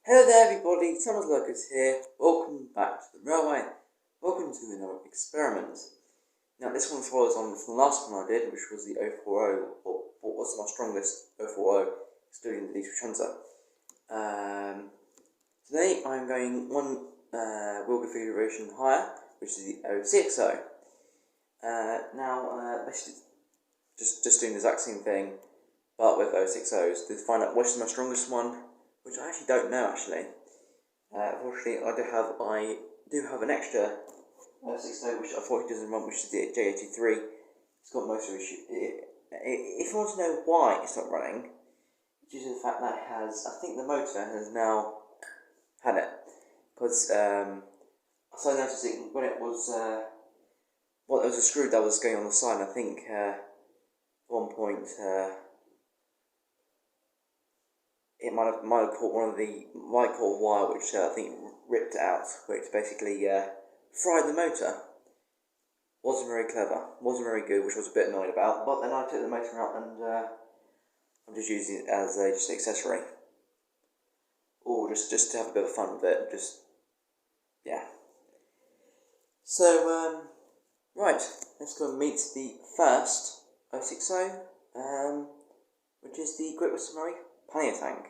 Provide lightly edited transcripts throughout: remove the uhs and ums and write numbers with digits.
Hello there everybody, Thomas Lucas here. Welcome back to the railway. Welcome to another experiment. Now this one follows on from the last one I did, which was the 040, or what was my strongest 040, excluding the diesel shunter. Today I'm going one wheel configuration higher, which is the 060. Basically just doing the exact same thing, but with 060s to find out which is my strongest one, which I actually don't know actually. Unfortunately, I do have an extra 060 which unfortunately doesn't run, which is the J83. It's got most of the issues. If you want to know why it's not running, due to the fact that it has, I think the motor has now had it, because I started noticing when it was, there was a screw that was going on the side. And I think at one point it might have caught one of the wire, which I think ripped it out, which basically fried the motor. Wasn't very clever, wasn't very good, which I was a bit annoyed about. But then I took the motor out and I'm just using it as just an accessory, or just to have a bit of fun with it. Yeah. So right, let's go and meet the first 060, which is the Great Western Railway pannier tank.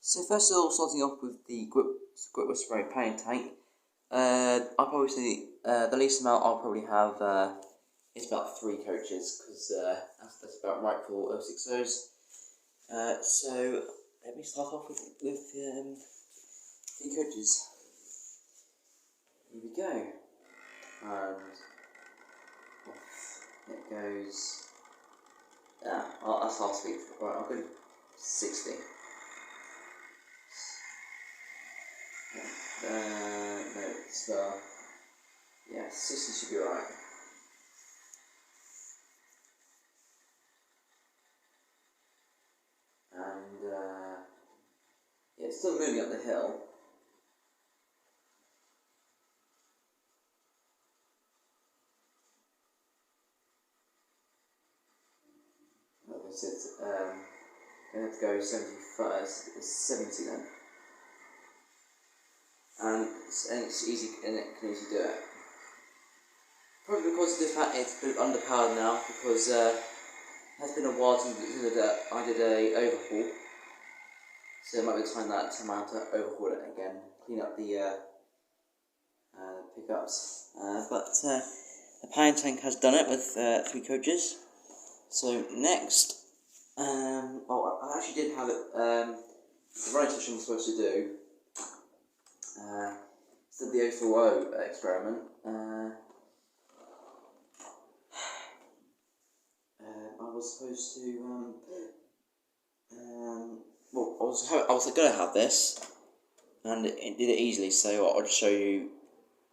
So first of all, starting off with the Great Western Railway pannier tank, I'll probably say the least amount I'll probably have is about 3 coaches, because that's about right for 060s. So let me start off with 3 coaches. Here we go. And off it goes. That's half speed. Right, I'll go 60. No, it's yeah, 60 should be right. And yeah, it's still moving up the hill. I have to go 75, 70 then. And it's easy, and it can easily do it. Probably because of the fact it's a bit underpowered now, because it has been a while since I did a overhaul. So it might be time that I have to overhaul it again, clean up the pickups. But the pannier tank has done it with 3 coaches. So next, I actually did have it, the running session was supposed to do, instead of the 040 experiment, I was supposed to, I was going to have this, and it did it easily, so I'll just show you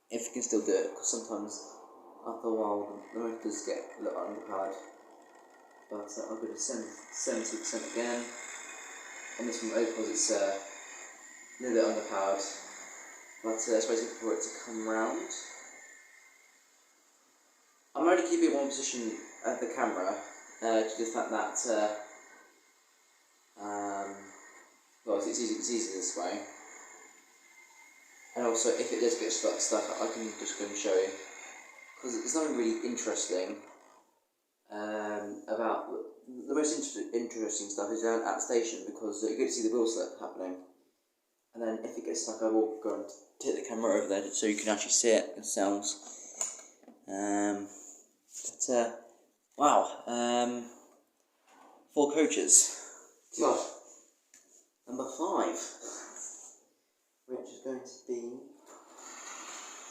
if you can still do it, because sometimes after a while the motor does get a little underpowered. But I'll go to 70% again. On this one, because it's a little bit underpowered, but it's waiting for it to come round. I'm only keeping one position at the camera due to the fact that it's easier this way. And also, if it does get stuck, I can just go and show you, because it's something really interesting. About the most interesting stuff is down at the station, because you get to see the wheel slip happening, and then if it gets stuck, I will go and take the camera over there so you can actually see it. It sounds. Wow. 4 coaches. God. Number 5, which is going to be.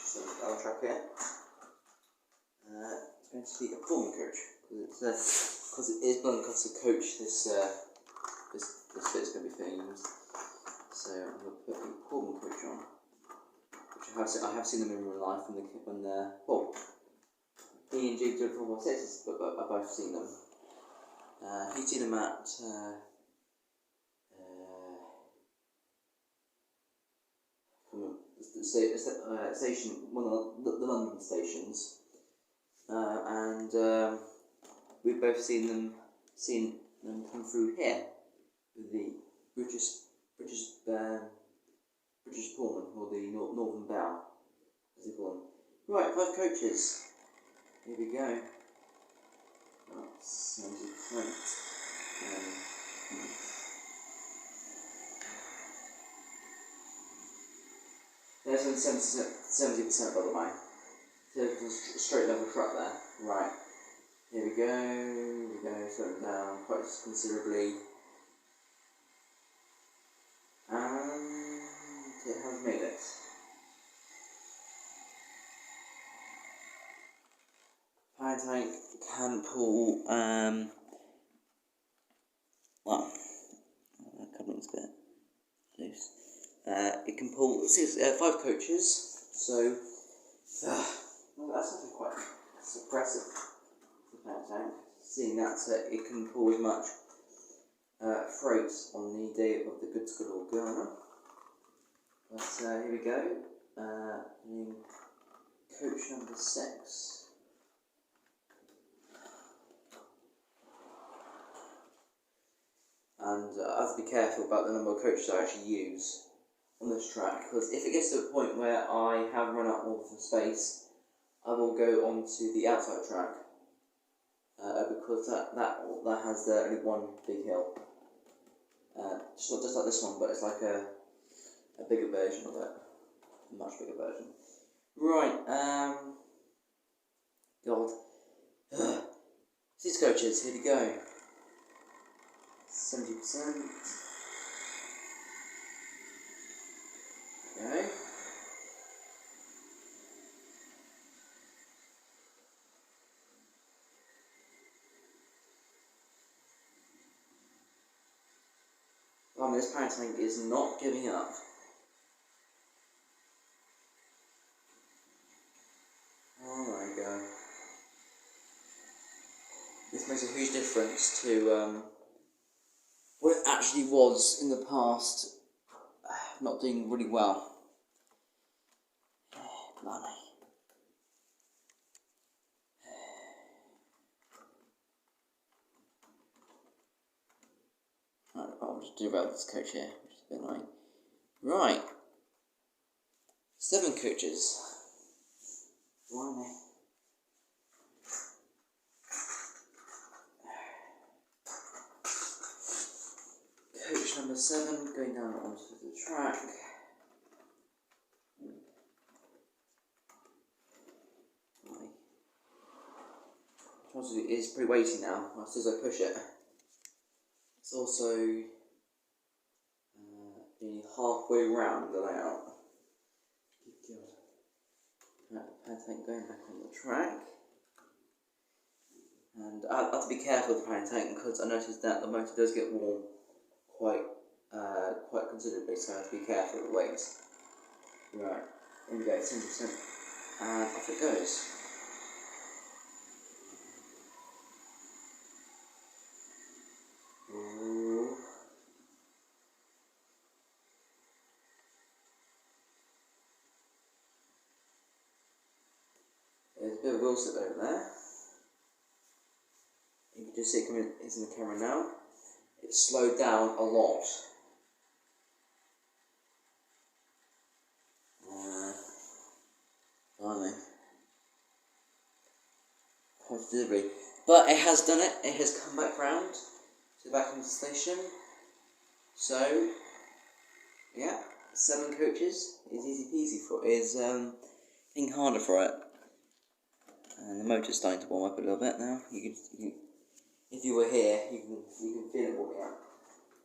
So I'll track it. It's going to be a Pullman coach, because it is blunt cuts a coach. This bit's going to be themed. So I'm going to put a Pullman coach on, which I have seen them in real life when they're Ian and Jake did it for my sets, but I've both seen them. He's seen them at station, one of the London stations. And we've both seen them come through here with the British British Pullman, or the Northern Belle, as they call them. Right, 5 coaches. Here we go. That's 70%. There's only 70% by the way. So there's a straight level track there. Right. Here we go, slowing down quite considerably. And it has made it. Power tank can pull, well, the coupling's a bit loose. It can pull 5 coaches, so well, that's actually quite suppressive for the power tank, seeing that it can pull as much freight on the day of the goods good old Ghana. But here we go, in coach number 6. And I have to be careful about the number of coaches I actually use on this track, because if it gets to a point where I have run out of space, I will go on to the outside track, because that has only one big hill. Just like this one, but it's like a bigger version of it, a much bigger version. Right, God. 6 coaches, here we go. 70%. Okay. Oh, this power tank is not giving up. Oh my god. This makes a huge difference to what it actually was in the past, not doing really well. Blimey. I'll just do about this coach here, which is a bit annoying. Right. 7 coaches. Blimey. Coach number 7 going down onto the track. It is pretty weighty now, as soon as I push it. It's also being halfway round the layout. Good God. Right, the power tank going back on the track. And I have to be careful with the power tank, because I noticed that the motor does get warm quite considerably, so I have to be careful with the weight. Right, here we go, 10%, and off it goes. Ooh. There's a bit of wheel slip over there. You can just see it coming into the camera now. It's slowed down a lot. Blimey. Considerably. But it has done it. It has come back round to the back of the station. So, yeah, 7 coaches is easy peasy for being harder for it. And the motor's starting to warm up a little bit now. You can if you were here, you can feel it warming up.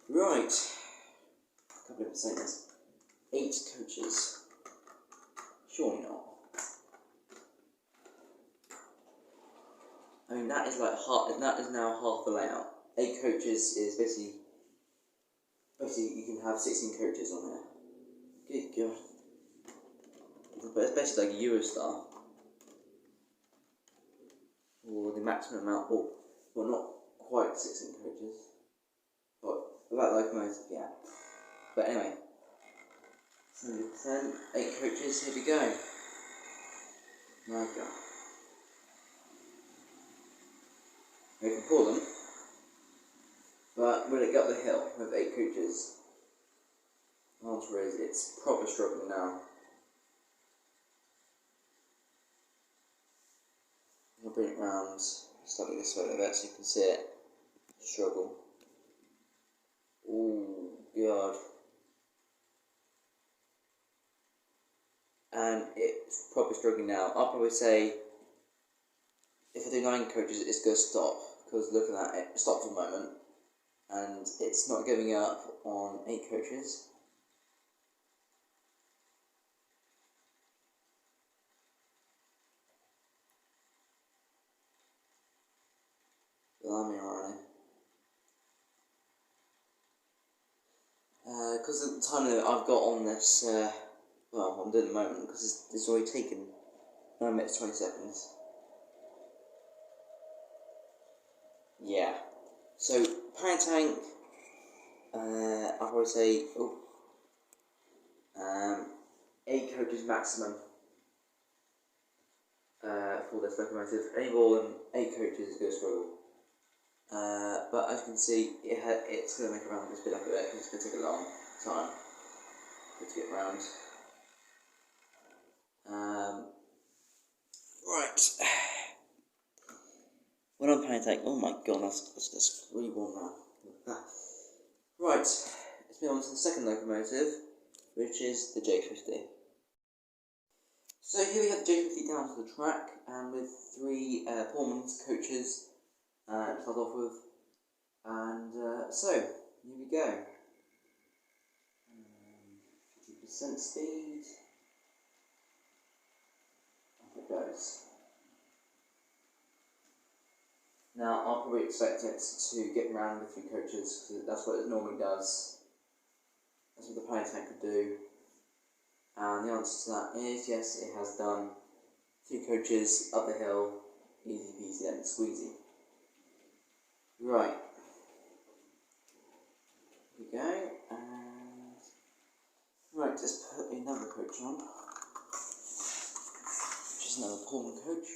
Right, a couple of percenters. 8 coaches. Surely not. I mean, that is like that is now half the layout. 8 coaches is basically you can have 16 coaches on there. Good God. But it's basically like a Eurostar. Or the maximum amount, well not quite 16 coaches. But about the locomotive, yeah. But anyway. 70%, 8 coaches, here we go. My God. We can pull them, but will it get up the hill with 8 coaches? it's proper struggling now. I'll bring it round slightly this way a bit so you can see it struggle. Oh god. And it's probably struggling now. I'll probably say if I do 9 coaches, it's going to stop, because look at that, it stopped for a moment, and it's not giving up on 8 coaches. Blimey, alright. Because of the time limit I've got on this, well, I'm doing at the moment, because it's already taken 9 minutes 20 seconds. Yeah. So, Power Tank, I'll probably say, 8 coaches maximum for this locomotive. Any more than 8 coaches is going to struggle. But as you can see, it's going to make around this bit up a bit, because it's going to take a long time to get round. Right. When I'm Power Tank, oh my god, that's really warm now. Right, let's move on to the second locomotive, which is the J50. So here we have the J50 down to the track, and with 3 Pullman's coaches to start off with. And so, here we go. 50% speed. Off it goes. Now, I'll probably expect it to get round with 3 coaches, because that's what it normally does. That's what the Power Tank could do. And the answer to that is yes, it has done 3 coaches up the hill, easy peasy and squeezy. Right. Here we go, and right, let's put another coach on, which is another Pullman coach.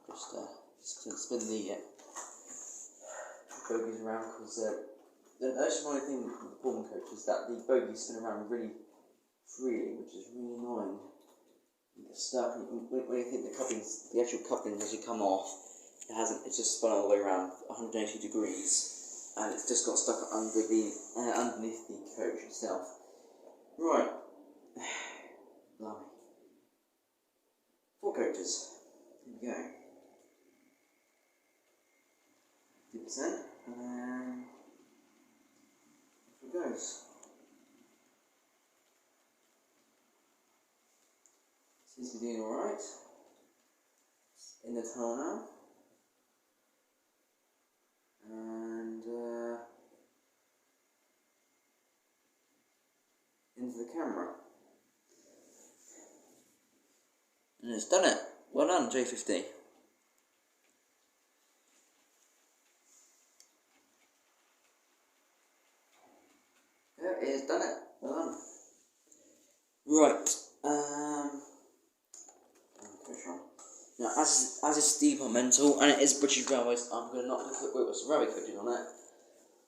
Just to spin the bogies around, because the only thing with the Pullman coach is that the bogies spin around really freely, which is really annoying. You get stuck, and when you think the actual couplings actually come off, it's just spun all the way around 180 degrees, and it's just got stuck underneath the coach itself. Right. Blimey. 4 coaches. Here we go. 50%, and then off it goes. Seems to be doing alright. In the tunnel now. And into the camera. And it's done it. Well done, J50. Yeah, it has done it. Well done. Right. Now, as it's departmental and it is British Railways, I'm going to not put some railway coaches on it.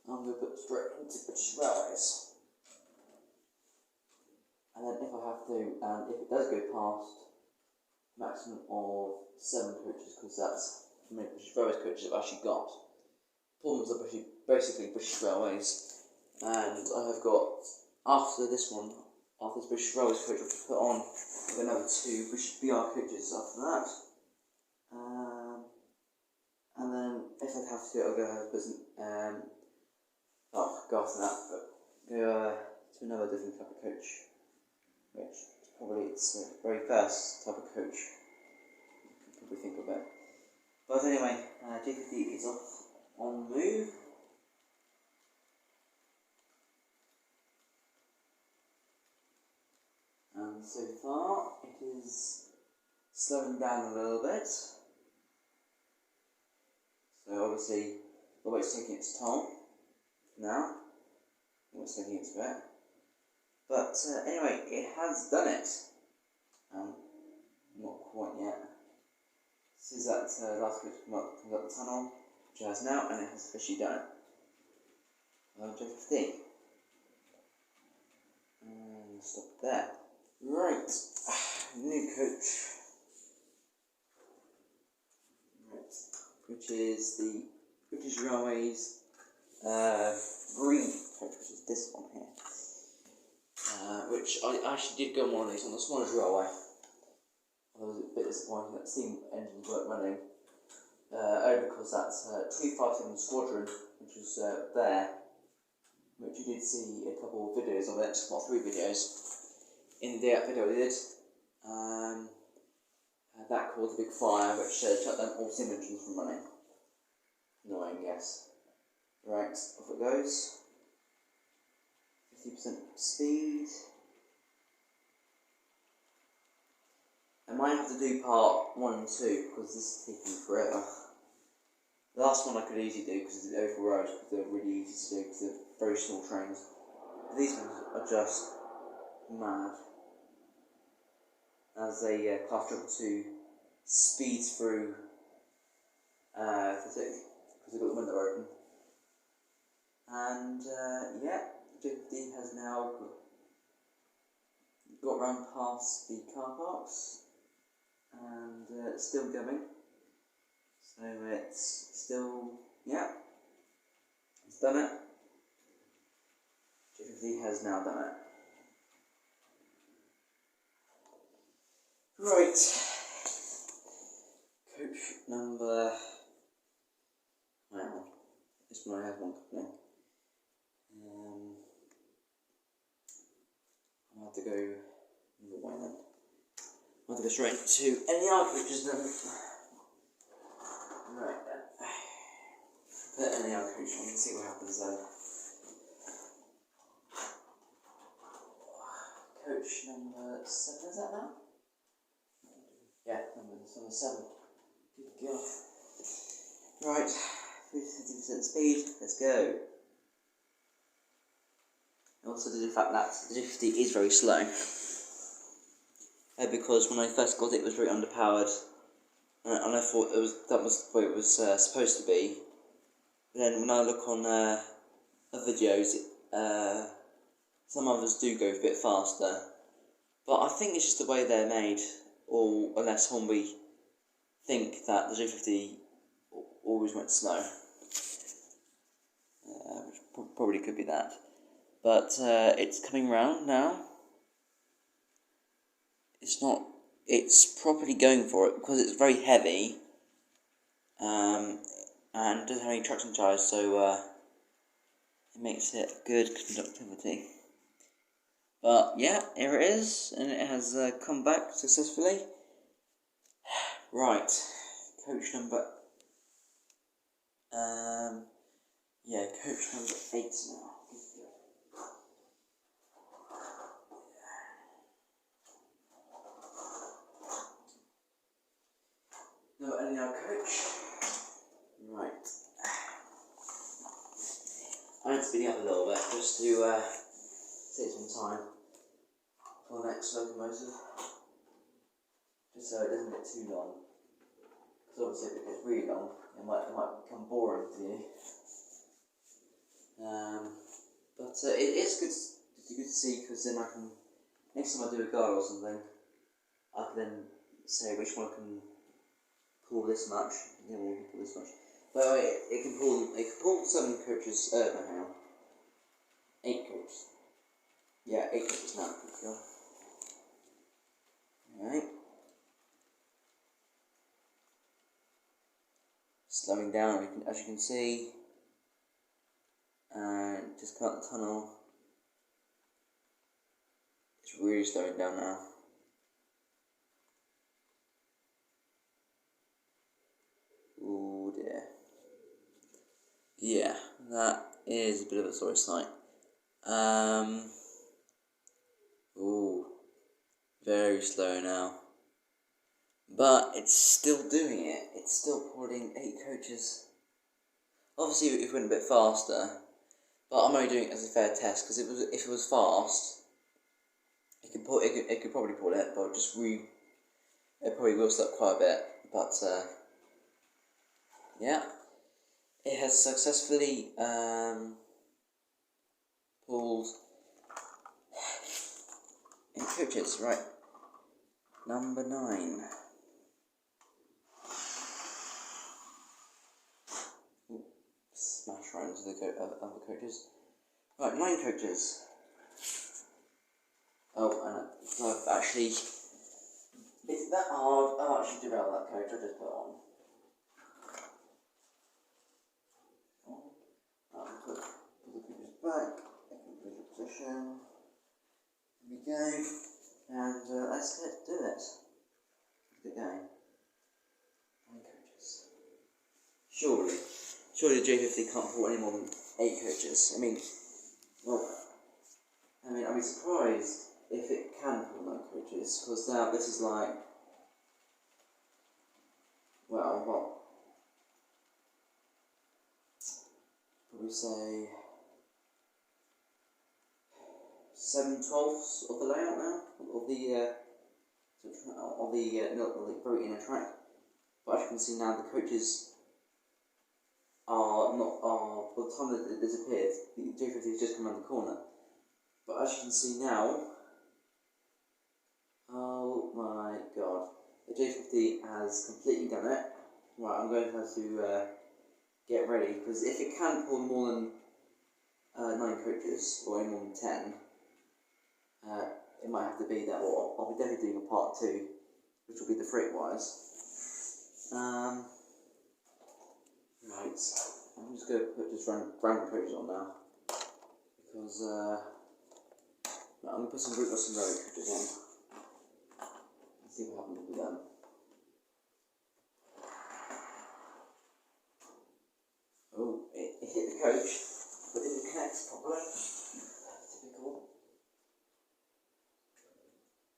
I'm going to put straight into British Railways. And then if I have to, and if it does go past maximum of 7 coaches, because that's how many British Railways coaches I've actually got. Pullman's are basically British Railways, and I have got, after this British Railways coach I've put on, I've got another 2 British BR coaches after that. And then if I have to, I'll go go after that, but go to another different type of coach, which probably it's the very first type of coach you can probably think of it. But anyway, J50 is off on the move. And so far it is slowing down a little bit. So obviously the weight's taking its toll now. It's taking its bit. But anyway, it has done it. Not quite yet. This is that last bit comes up the tunnel, which it has now, and it has officially done it. J50. there. Right, new coach. Right, which is the British Railways green coach, which is this one here. Which I actually did go on one of these on the Swanage Railway. I was a bit disappointed that steam engines weren't running. Only because that's 357 Squadron, which was there, which you did see a couple of videos of it, well, 3 videos. In the day video I did, that caused a big fire which shut down all steam engines from running. Annoying, yes. Right, off it goes. 50% speed. I might have to do part 1 and 2 because this is taking forever. The last one I could easily do because it's over roads, because they're really easy to do because they're very small trains. But these ones are just mad. As a Class 2 speeds through because they've got the window open. And yeah, JFD has now got round past the car parks and it's still going. So it's still, yeah, it's done it. JFD has now done it. Right, coach number, wow, this one I have one company. I'll have to go the way then. I'll have to go straight to NER coaches then. Right then. Put NER coach on and see what happens then. Coach number 7, is that now? Yeah, number 7. Good God. Right, 50% speed, let's go. Also, the fact that the 50 is very slow. Because when I first got it, it was very underpowered. And I thought that was the way it was supposed to be. But then when I look on other videos, some others do go a bit faster. But I think it's just the way they're made. Or unless Hornby think that the J50 always went slow, which probably could be that. But it's coming round now. It's properly going for it because it's very heavy, and doesn't have any traction charge, so it makes it good conductivity. But yeah, here it is, and it has come back successfully. Right, coach number, coach number 8 now. No, NER coach. Right. I need to speed up a little bit just to save some time for the next locomotive. Just so it doesn't get too long. Because obviously if it gets really long, it might become boring to you. But it is good to see, because then I can, next time I do a guide or something, I can then say which one can pull this much, the other one can pull this much. But it can pull 7 coaches, no, hang on. 8 coaches. Yeah, 8 coaches now. Alright. Slowing down, as you can see. And just come out the tunnel. It's really slowing down now. Oh dear. Yeah, that is a bit of a sorry sight. Ooh, very slow now. But it's still doing it. It's still pulling 8 coaches. Obviously, if it went a bit faster, but I'm only doing it as a fair test, because if it was fast, it could probably pull it, but it probably will slow up quite a bit. But yeah, it has successfully pulled coaches, right. Number 9. Ooh, smash right into the other coaches. Right, 9 coaches. Oh, and I've actually, it's that hard, I've actually derailed that coach I just put on. Put the coaches back, into position. Here we go, and let's do it. Let's get going. 9 coaches. Surely the J50 can't afford any more than 8 coaches. I mean, I'd be surprised if it can afford 9 coaches, because now this is like, well, what? Probably say 7/12 of the layout now of the very inner track. But as you can see now, the coaches are not by the time that it disappeared, the J50 has just come around the corner. But as you can see now, oh my god, the J50 has completely done it. Right, I'm going to have to get ready, because if it can pull more than 9 coaches, or any more than 10, it might have to be that, or I'll be definitely doing a part 2, which will be the freight wise. Right, I'm just going to put just random coaches on now, because I'm going to put some root loss and road coaches on, and see what happens with them. Oh, it hit the coach, but didn't connect properly. Typical.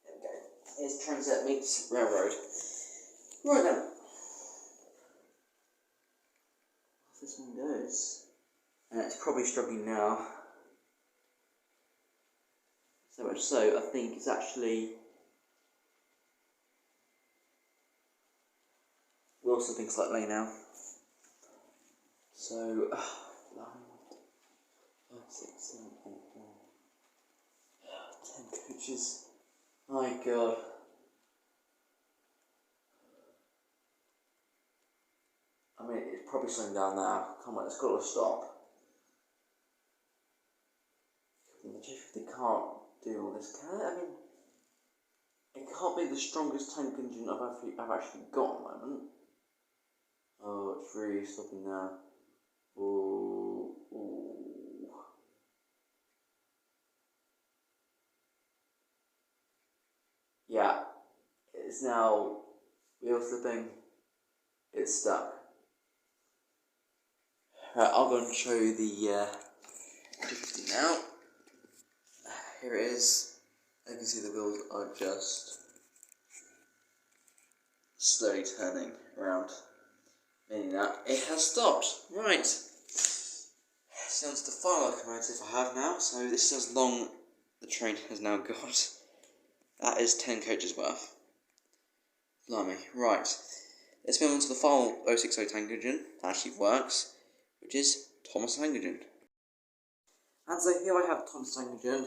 There we go. Here's Transit meets Railroad. Right then. Off this one goes. And it's probably struggling now. So much so, I think it's actually... Wilson thinks like late now. So, 5, 6, 7, 8, 9, 10 coaches. My god. I mean, it's probably slowing down now. Come on, it's got to stop. The J50 can't do all this, can it? I mean, it can't be the strongest tank engine I've actually got at the moment. Oh, it's really stopping now. Ooh, ooh. Yeah, it's now wheel slipping. It's stuck. Right, I'll go and show you the 50 now. Here it is. You can see the wheels are just slowly turning around, meaning that it has stopped. Right. Sounds the final locomotive I have now, so this is as long the train has now got. That is 10 coaches worth. Blimey. Right. Let's move on to the final 060 tank engine that actually works, which is Thomas Tank Engine. And so here I have Thomas Tank Engine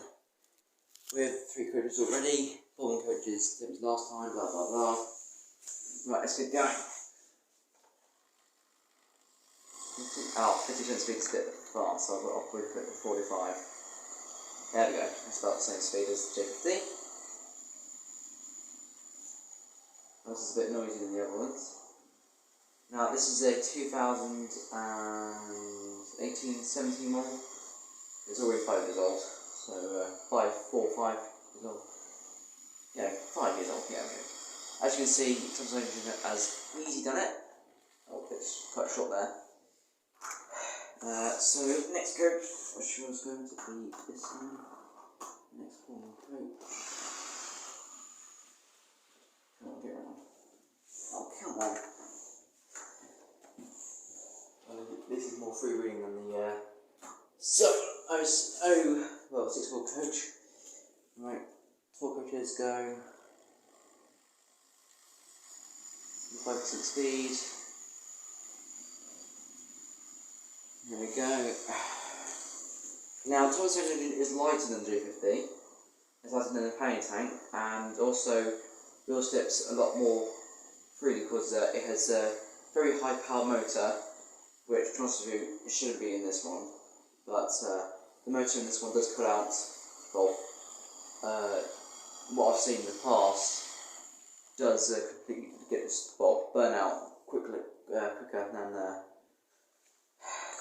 with 3 coaches already, 4 coaches, it was last time, blah blah blah. Right, let's get going. Oh, 50% speed is a bit fast, so I'll probably put it to 45. There we go, that's about the same speed as the J50. This is a bit noisier than the other ones. Now this is a 2018-17 model. It's already 5 years old, so 5 years old. Yeah, 5 years old, yeah, okay. As you can see, Thomas Tank Engine has easy done it. Oh, it's quite short there. So next coach, which was going to be this one. Next one coach. Come on, get around. Oh, come on. This is more free reading than the 6-4 coach. Right, 4 coaches go. 5% speed. There we go. Now, Thomas Tank Engine is lighter than the J50. as in the panning tank, and also wheel slips a lot more freely because it has a very high power motor, which to be honest with you, it shouldn't be in this one, but the motor in this one does cut out, well, what I've seen in the past does completely get this burn out quicker than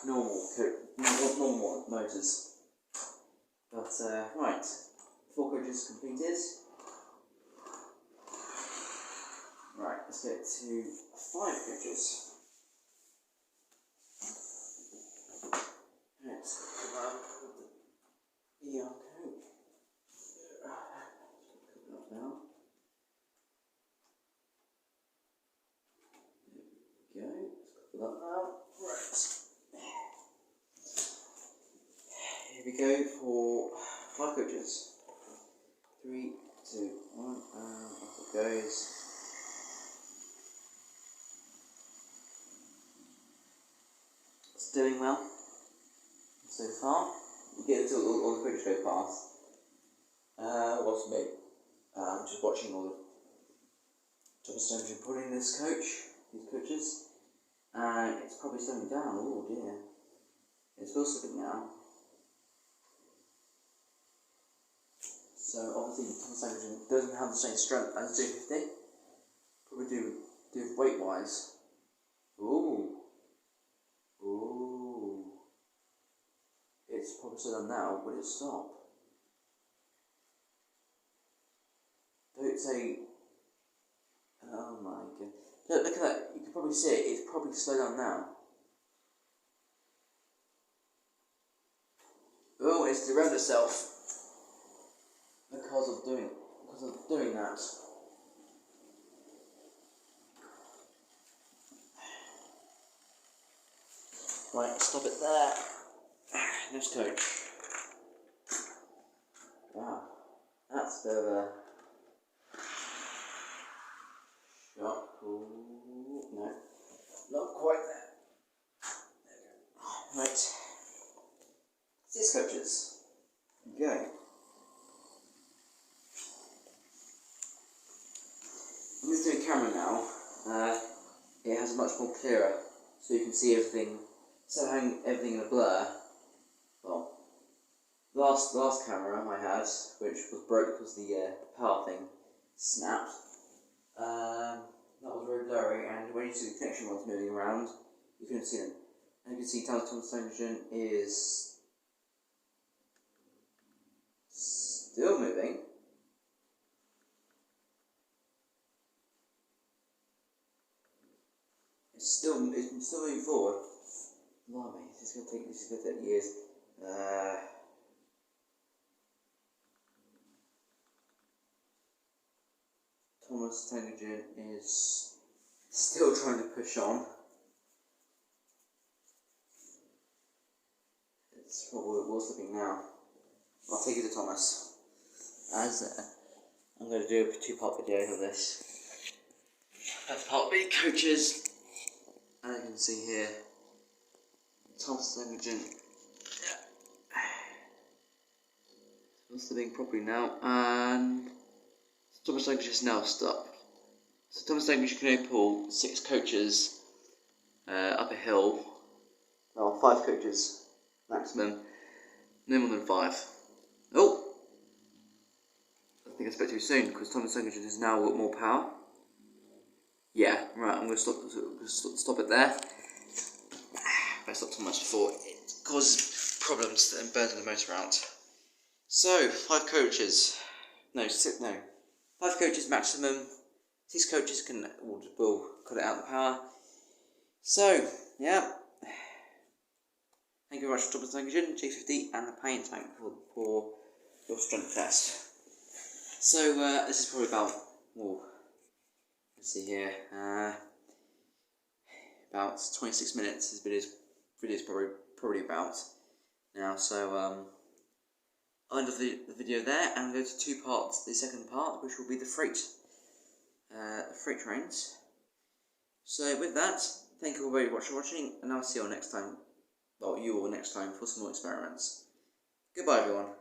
normal motors. But right, 4 coaches completed. Right, let's get to 5 coaches. Right, the ER coach. Now. There we go. Let's cover that now. Right. Here we go for 5 coaches. 3, 2, 1, and off it goes. It's doing well so far. You get until all the coaches go past. What's me? I'm just watching all the Thomas Stone pulling this coach, these coaches, and it's probably slowing down. Oh dear, it's still slipping now. So obviously Thomas Stone doesn't have the same strength as 250. Probably do weight wise. Ooh. It's probably slowing down now. Will it stop? Don't say. Oh my god. Look at that. You can probably see it. It's probably slowed down now. Oh, it's derailed itself. Because of doing that. Right, stop it there. Next coach. Wow. That's a bit of a shot. Ooh, no. Not quite there. There we go. Right. 6 coaches. Go. I'm just doing camera now. It has a much more clearer, so you can see everything. So having everything in a blur. Well, last camera I had, which was broke because the power thing snapped. That was very blurry, and when you see the connection rods moving around, you couldn't see them. And you can see Thomas Stone is still moving. It's still moving forward. Blimey, this is gonna take years. Thomas Stone is still trying to push on. It's what we're slipping now. I'll take it to Thomas. As I'm going to do a 2-part video of this. First part will be coaches. As you can see here, Thomas Stone What's the being properly now, and Thomas Stone is now stopped. So Thomas Stone can only pull 6 coaches up a hill. Well, 5 coaches maximum, no more than 5. Oh! I think I spoke too soon because Thomas Stone has now got more power. Yeah, right, I'm going to stop it there. I stopped Thomas before it causes problems and burns the motor out. So, 5 coaches. No, 5 coaches maximum. 6 coaches will cut it out the power. So, yeah. Thank you very much for Thomas Stone G50 and the paint tank for your strength test. So, this is probably about, let's see here, about 26 minutes this video is probably about now. So, I'll end the video there and go to 2 parts. The second part, which will be the freight trains. So, with that, thank you all very much for watching, and I'll see you all next time. Well, you all next time for some more experiments. Goodbye, everyone.